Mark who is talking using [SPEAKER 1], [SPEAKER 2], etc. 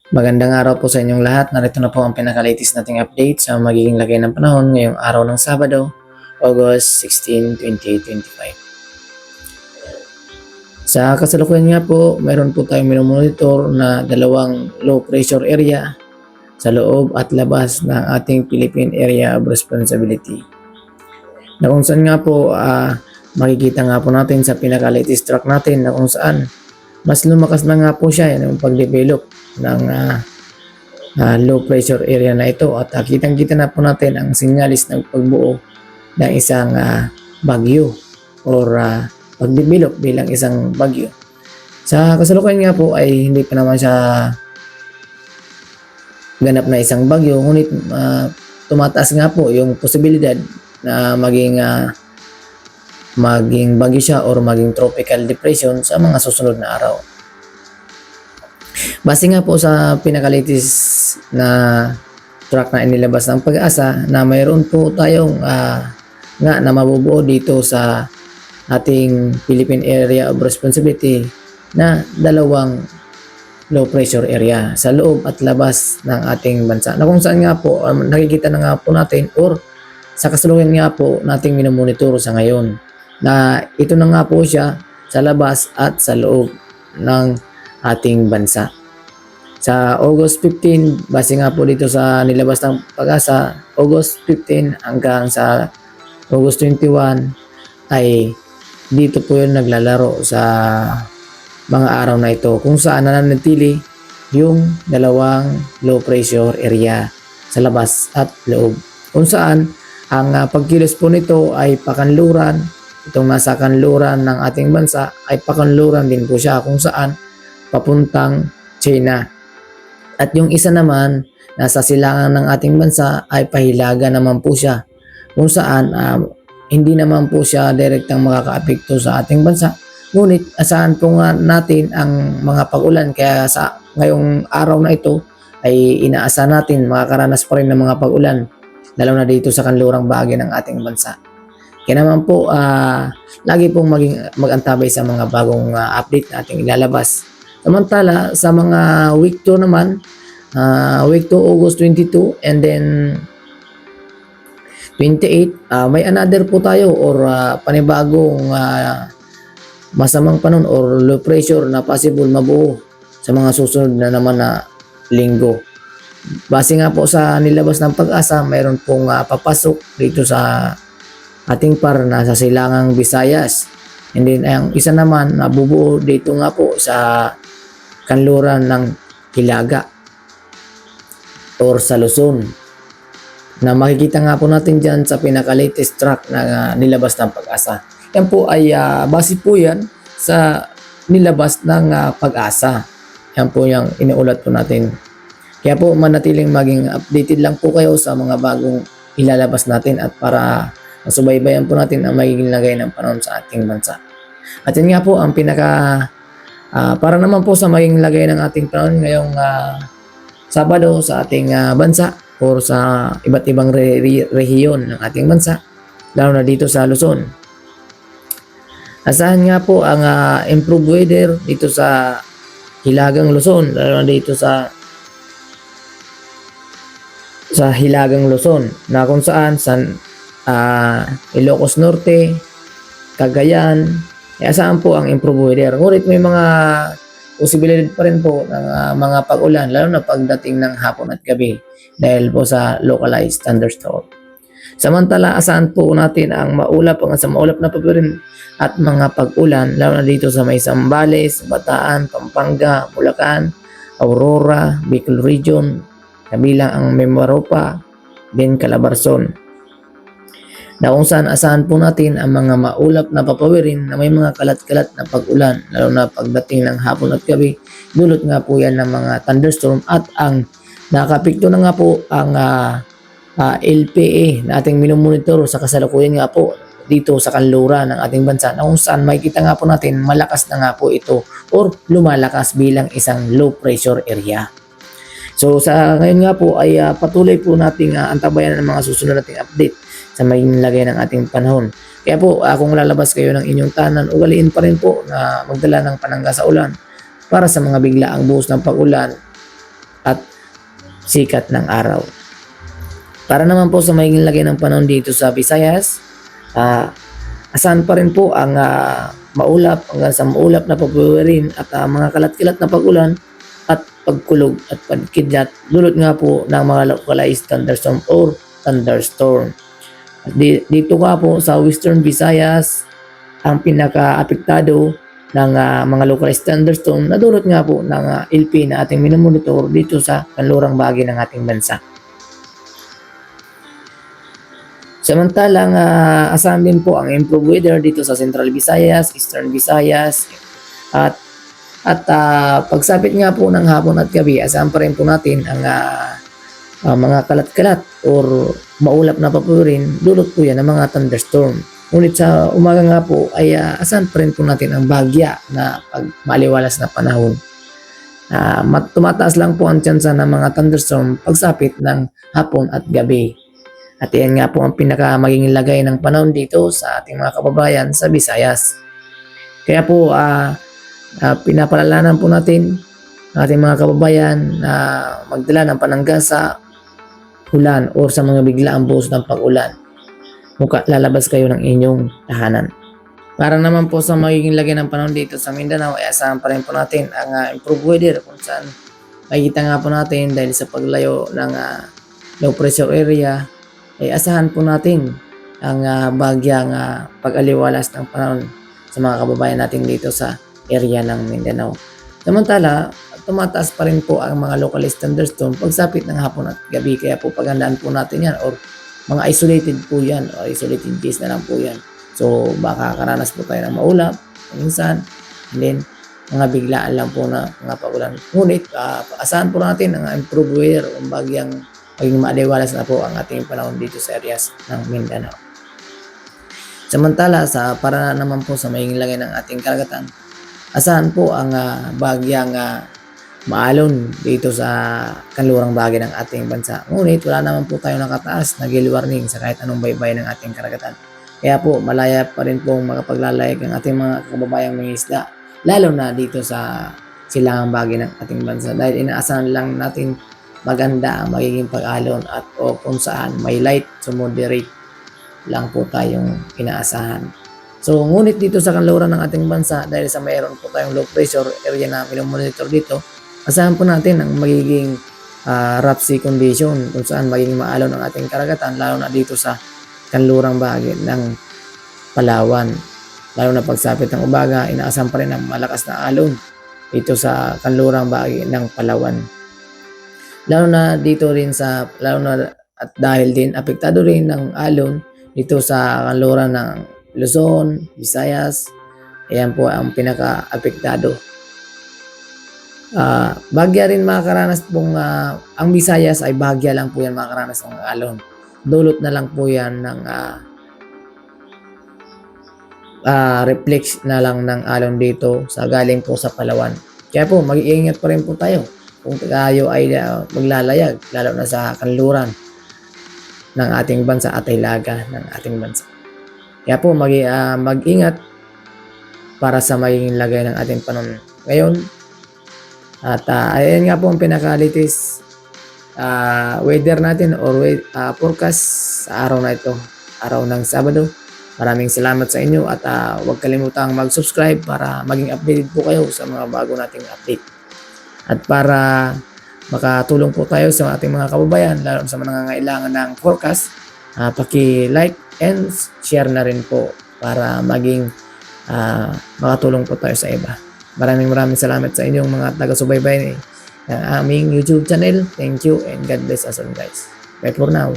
[SPEAKER 1] Magandang araw po sa inyong lahat. Narito na po ang pinaka-latest nating update sa magiging lagay ng panahon ngayong araw ng Sabado, August 16, 2025. Sa kasalukuyan nga po, mayroon po tayong minomonitor na dalawang low pressure area sa loob at labas ng ating Philippine Area of Responsibility. Na kung saan nga po makikita nga po natin sa pinaka-latest track natin na kung saan mas lumakas na nga po siya yung pag-develop ng low pressure area na ito at kitang-kita na po natin ang sinyalis ng pagbuo ng isang bagyo or pag-develop bilang isang bagyo. Sa kasalukuyan nga po ay hindi pa naman siya ganap na isang bagyo, ngunit tumataas nga po yung posibilidad na maging bagyo siya or maging tropical depression sa mga susunod na araw. Base nga po sa pinaka-latest na track na inilabas ng Pag-asa na mayroon po tayong nga na mabubuo dito sa ating Philippine Area of Responsibility na dalawang low pressure area sa loob at labas ng ating bansa. Na kung saan nga po nakikita na nga po natin or sa kasalukuyan nga po nating minomonitor sa ngayon na ito na nga po siya sa labas at sa loob ng ating bansa. Sa August 15, base nga po dito sa nilabas ng Pag-asa, August 15 hanggang sa August 21 ay dito po yun naglalaro sa mga araw na ito kung saan nananatili yung dalawang low pressure area sa labas at loob. Kung saan ang pagkilos po nito ay pakanluran, itong nasa kanluran ng ating bansa ay pakanluran din po siya kung saan papuntang China. At yung isa naman nasa silangan ng ating bansa ay pahilaga naman po siya kung saan hindi naman po siya direktang makakaapekto sa ating bansa. Ngunit asahan po nga natin ang mga pag-ulan kaya sa ngayong araw na ito ay inaasahan natin makakaranas pa rin ng mga pag-ulan lalo na dito sa kanlurang bahagi ng ating bansa. Kaya naman po lagi pong mag-antabay sa mga bagong update na ating ilalabas. Samantala sa mga week 2 naman, week 2 August 22 and then 28, may another po tayo or panibagong masamang panahon or low pressure na possible mabuo sa mga susunod na naman na linggo. Base nga po sa nilabas ng Pag-asa, mayroon pong papasok dito sa ating par na sa silangang Visayas. And then ang isa naman nabubuo dito nga po sa kanluran ng Hilaga or sa Luzon na makikita nga po natin dyan sa pinaka-latest track na nilabas ng Pag-asa. Yan po ay base po yan sa nilabas ng Pag-asa. Yan po yung inuulat po natin. Kaya po manatiling maging updated lang po kayo sa mga bagong ilalabas natin at para masubaybayan po natin ang magiging lagay ng panahon sa ating bansa. At yan nga po ang para naman po sa maging lagay ng ating panahon ngayong Sabado sa ating bansa or sa iba't ibang rehiyon ng ating bansa, lalo na dito sa Luzon. Asahan nga po ang improved weather dito sa Hilagang Luzon, lalo na dito sa Hilagang Luzon na kung saan Ilocos Norte, Cagayan, asahan po ang improved weather. Ngunit may mga posibilidad pa rin po ng mga pag-ulan lalo na pagdating ng hapon at gabi dahil po sa localized thunderstorm. Samantala, asahan po natin ang maulap na pa rin at mga pag-ulan lalo na dito sa may Zambales, Bataan, Pampanga, Bulacan, Aurora, Bicol Region, kabilang ang Mimaropa, then Calabarzon. Na kung saan asahan po natin ang mga maulap na papawirin na may mga kalat-kalat na pag-ulan lalo na pagdating ng hapon at gabi. Dulot nga po yan ng mga thunderstorm at ang nakapikto na nga po ang LPA na ating minomonitor sa kasalukuyan nga po dito sa kanluran ng ating bansa na kung saan makikita nga po natin malakas na nga po ito or lumalakas bilang isang low pressure area. So sa ngayon nga po ay patuloy po nating antabayan ang mga susunod nating update sa maging lagay ng ating panahon. Kaya po kung lalabas kayo ng inyong tanan, ugaliin pa rin po na magdala ng panangga sa ulan para sa mga biglaang buhos ng pag-ulan at sikat ng araw. Para naman po sa magiging lagay ng panahon dito sa Visayas, asahan pa rin po ang maulap hanggang sa maulap na pagbuwirin at mga kalat-kilat na pagulan at pagkulog at pagkidlat dulot nga po ng mga localized thunderstorm or thunderstorm. At dito nga po sa Western Visayas ang pinaka-apektado ng mga localized thunderstorm na dulot nga po ng LP na ating minomonitor dito sa kanlurang bahagi ng ating bansa. Samantalang asahan din po ang improved weather dito sa Central Visayas, Eastern Visayas at pagsapit nga po ng hapon at gabi, asahan pa rin po natin ang mga kalat-kalat or maulap na papurin, dulot po yan ng mga thunderstorm. Ngunit sa umaga nga po ay asahan pa rin po natin ang bagya na pag maliwalas na panahon. Tumataas lang po ang tsansa ng mga thunderstorm pagsapit ng hapon at gabi. At yan nga po ang pinaka magiging lagay ng panahon dito sa ating mga kababayan sa Visayas. Kaya po pinapalalanan po natin ang ating mga kababayan na magdala ng panangga sa ulan o sa mga biglaang buhos ng pag-ulan. Muka lalabas kayo ng inyong tahanan. Para naman po sa magiging lagay ng panahon dito sa Mindanao, ay asahan pa rin po natin ang improved weather kung saan makikita nga po natin dahil sa paglayo ng low pressure area ay asahan po natin ang bagyang pag-aliwalas ng panahon sa mga kababayan natin dito sa area ng Mindanao. Samantala, tumataas pa rin po ang mga localized thunderstorm pagsapit ng hapon at gabi. Kaya po paghandaan po natin yan or mga isolated po yan o isolated case na lang po yan. So baka karanas po tayo ng maulap minsan and then mga biglaan lang po na mga pagulan. Ngunit asahan po natin ang improved weather o bagyang maging maaliwalas na po ang ating panahon dito sa areas ng Mindanao. Samantala, para naman po sa magiging lagay ng ating karagatan, asahan po ang bagyang maalon dito sa kanlurang bahagi ng ating bansa. Ngunit wala naman po tayo nakataas na gale warning sa kahit anong baybay ng ating karagatan. Kaya po malaya pa rin po makapaglalayag ang ating mga kababayang mangingisda, lalo na dito sa silangang bahagi ng ating bansa dahil inaasahan lang natin maganda ang magiging pag-alon at o kung saan may light to moderate lang po tayong inaasahan. So ngunit dito sa kanluran ng ating bansa dahil sa mayroon po tayong low pressure area na minomonitor dito, asahan po natin ang magiging rough sea condition kung saan magiging maalon ang ating karagatan lalo na dito sa kanlurang bahagi ng Palawan. Lalo na pagsapit ng umaga, inaasahan pa rin ang malakas na alon dito sa kanlurang bahagi ng Palawan. Lalo na at dahil din apektado rin ng alon dito sa kanluran ng Luzon, Visayas, ayan po ang pinaka-apektado. Bagya rin makakaranas pong ang Visayas ay bagya lang po yan makakaranas ng alon. Dulot na lang po yan ng reflex na lang ng alon dito sa galing po sa Palawan. Kaya po mag-iingat pa rin po tayo kung tayo ay maglalayag lalo na sa kanluran ng ating bansa at hilaga ng ating bansa. Kaya po mag-ingat para sa magiging lagay ng ating panahon ngayon. At ayan nga po ang pinaka-latest weather natin or forecast sa araw na ito, araw ng Sabado. Maraming salamat sa inyo at huwag kalimutang mag-subscribe para maging updated po kayo sa mga bago nating update. At para makatulong po tayo sa ating mga kababayan, lalo sa mga nangangailangan ng forecast, paki-like and share na rin po para maging makatulong po tayo sa iba. Maraming salamat sa inyong mga taga-subaybay ng aming YouTube channel. Thank you and God bless us all guys. Bye for now.